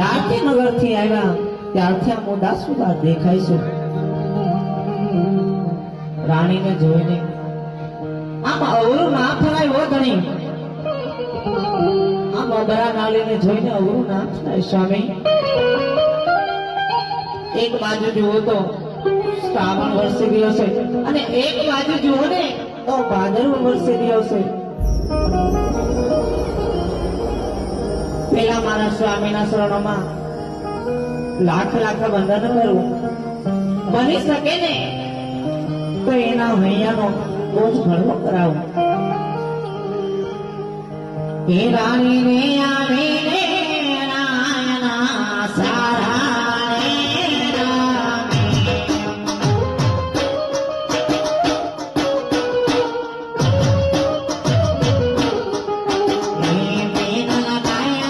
જ્યારથી નગરથી આવ્યા ત્યારથી આમ ઉદાસ ઉદાસ દેખાય છે. રાણીને જોઈને આમ અવરું ના થવાય હો ધણી. આમ અબરા નાલીને જોઈને અવરું ના થાય સ્વામી. એક બાજુ જુઓ તો શ્રાવણ વરસી ગયો છે અને એક બાજુ જુઓ ને તો ભાદરવો વરસી ગયો છે. પેલા મારા સ્વામીના શરણોમાં લાખ લાખ વંદન કરવું બની શકે ને તો એના હૈયાનો બોજ ભરવો કરાવું. એ રાણીને આવે